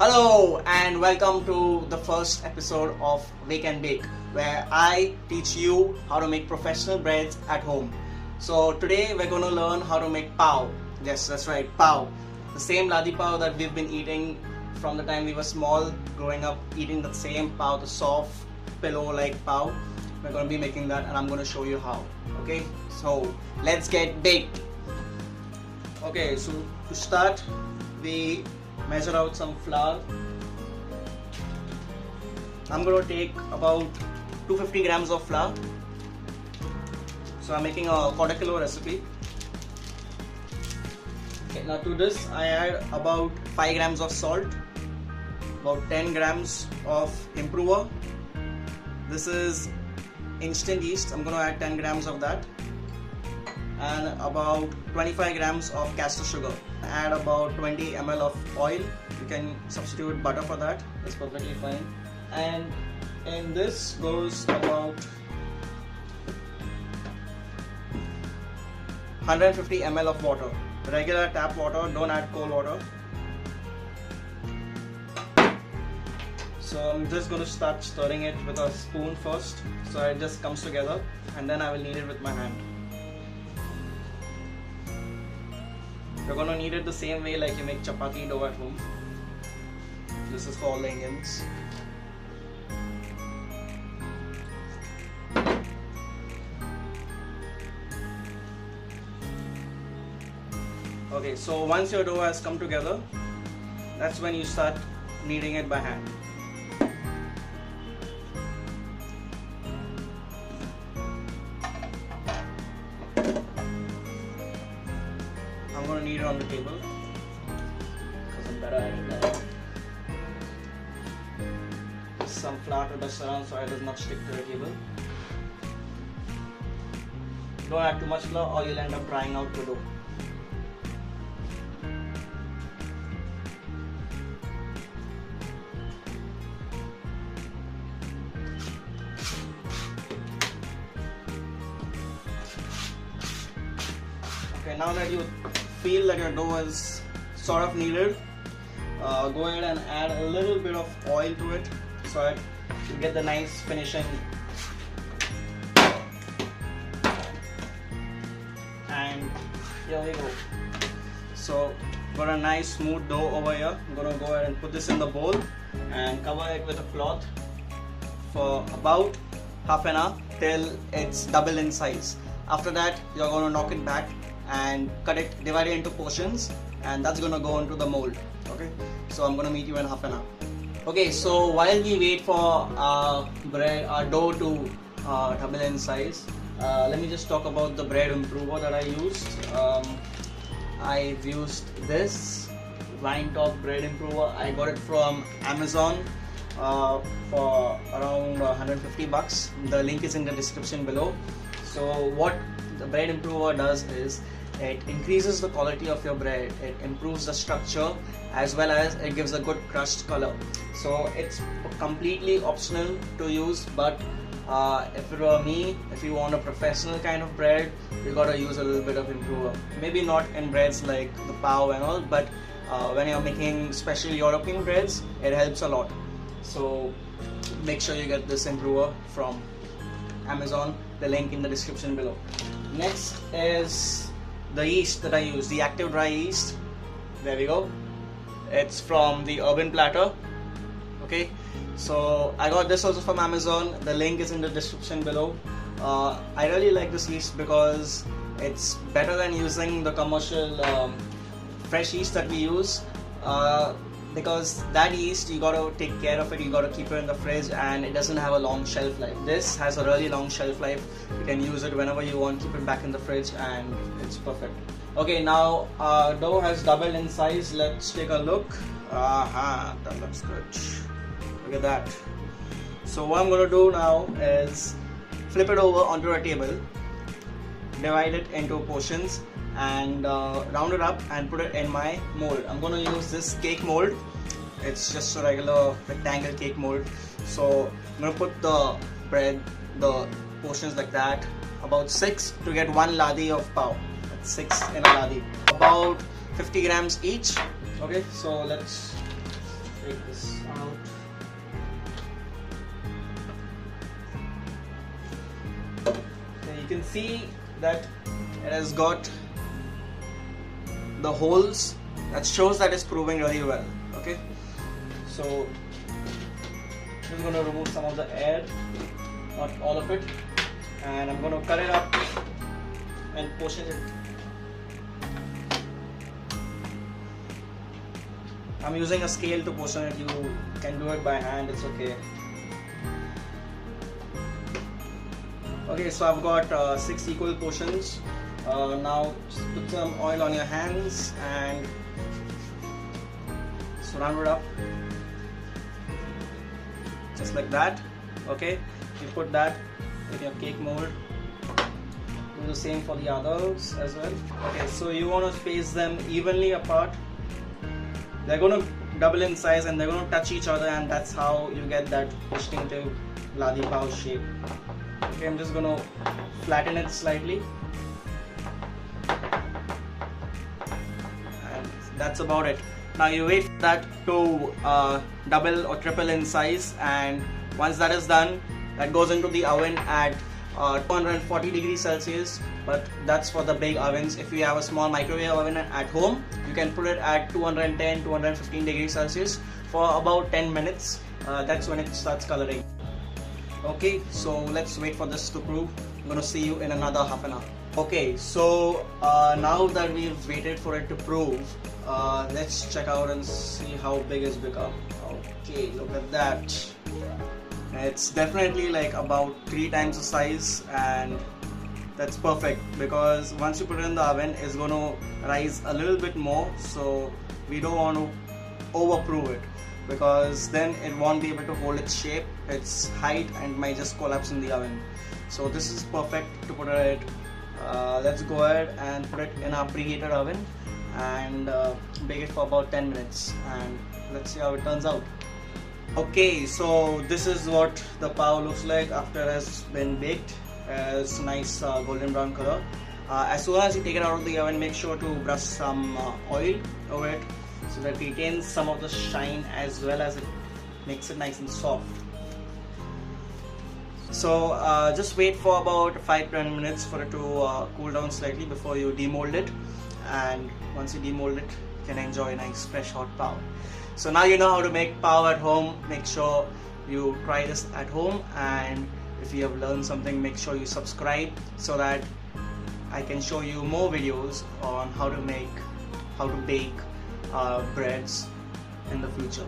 Hello and welcome to the first episode of Wake and Bake, where I teach you how to make professional breads at home. So today we're going to learn how to make pav. Yes, that's right, pav. The same Ladi Pav that we've been eating from the time we were small, growing up eating the same pav, the soft pillow-like pav. We're going to be making that and I'm going to show you how. Okay, so let's get baked. Okay, so to start, we measure out some flour. I'm going to take about 250 grams of flour. So I'm making a quarter kilo recipe. Okay, now to this I add about 5 grams of salt, about 10 grams of improver. This is instant yeast. I'm going to add 10 grams of that, and about 25 grams of castor sugar. Add about 20 ml of oil. You can substitute butter for that, that's perfectly fine. And in this goes about 150 ml of water, regular tap water, don't add cold water. So I'm just going to start stirring it with a spoon first, so it just comes together, and then I will knead it with my hand. You're going to knead it the same way like you make chapati dough at home. This is for all the Indians. Okay, so once your dough has come together, that's when you start kneading it by hand. I'm going to knead it on the table because I'm better at it now. Some flour to dust around so it does not stick to the table. Don't add too much flour or you'll end up drying out the dough. Okay, now that you feel that your dough is sort of kneaded, go ahead and add a little bit of oil to it so that you get the nice finishing. And here we go. So got a nice smooth dough over here. I'm going to go ahead and put this in the bowl and cover it with a cloth for about half an hour till it's double in size. After that, you're going to knock it back and cut it, divide it into portions, and that's going to go into the mold. Okay, so I'm going to meet you in half an hour. Okay, so while we wait for our dough to double in size, let me just talk about the bread improver that I used. I've used this wine top bread improver. I got it from Amazon for around 150 bucks. The link is in the description below. So what the bread improver does is it increases the quality of your bread, it improves the structure, as well as it gives a good crust color. So it's completely optional to use, but if it were me, if you want a professional kind of bread, you gotta use a little bit of improver. Maybe not in breads like the pav and all, but when you're making special European breads, it helps a lot. So make sure you get this improver from Amazon, the link in the description below. Next is the yeast that I use, the active dry yeast. There we go. It's from the Urban Platter. Okay, so I got this also from Amazon. The link is in the description below. I really like this yeast because it's better than using the commercial fresh yeast that we use. Because that yeast, you gotta take care of it, you gotta keep it in the fridge, and it doesn't have a long shelf life. This has a really long shelf life. You can use it whenever you want, keep it back in the fridge, and it's perfect. Okay, now dough has doubled in size. Let's take a look. That looks good. Look at that. So what I'm gonna do now is flip it over onto a table, divide it into portions, and round it up and put it in my mold. I'm going to use this cake mold. It's just a regular rectangle cake mold. So I'm going to put the bread, the portions like that, about 6 to get 1 ladi of pav. That's 6 in a ladi. About 50 grams each. Okay, so let's take this out. Okay, you can see that it has got the holes. That shows that it's proving really well. Okay, so I'm just going to remove some of the air, not all of it, and I'm going to cut it up and portion it. I'm using a scale to portion it. You can do it by hand, it's okay. Okay, so I've got 6 equal portions. Now just put some oil on your hands and surround it up just like that. Okay, you put that in your cake mold. Do the same for the others as well. Okay, so you want to space them evenly apart. They're going to double in size and they're going to touch each other, and that's how you get that distinctive Ladi Pav shape. Okay, I'm just going to flatten it slightly. And that's about it. Now you wait for that to double or triple in size, and once that is done, that goes into the oven at 240 degrees Celsius, but that's for the big ovens. If you have a small microwave oven at home, you can put it at 210-215 degrees Celsius for about 10 minutes. That's when it starts coloring. Okay, so let's wait for this to prove. I'm gonna see you in another half an hour. Okay, so now that we've waited for it to prove, let's check out and see how big it's become. Okay, look at that. It's definitely like about 3 times the size, and that's perfect because once you put it in the oven, it's going to rise a little bit more. So we don't want to overprove it because then it won't be able to hold its shape, its height, and might just collapse in the oven. So this is perfect to put it. Let's go ahead and put it in our preheated oven and bake it for about 10 minutes, and let's see how it turns out. Okay, so this is what the pav looks like after it has been baked. It's nice golden brown color. As soon as you take it out of the oven, make sure to brush some oil over it so that it retains some of the shine as well as it makes it nice and soft. So just wait for about 5-10 minutes for it to cool down slightly before you demold it, and once you demold it, you can enjoy a nice fresh hot pav. So now you know how to make pav at home. Make sure you try this at home, and if you have learned something, make sure you subscribe so that I can show you more videos on how to bake breads in the future.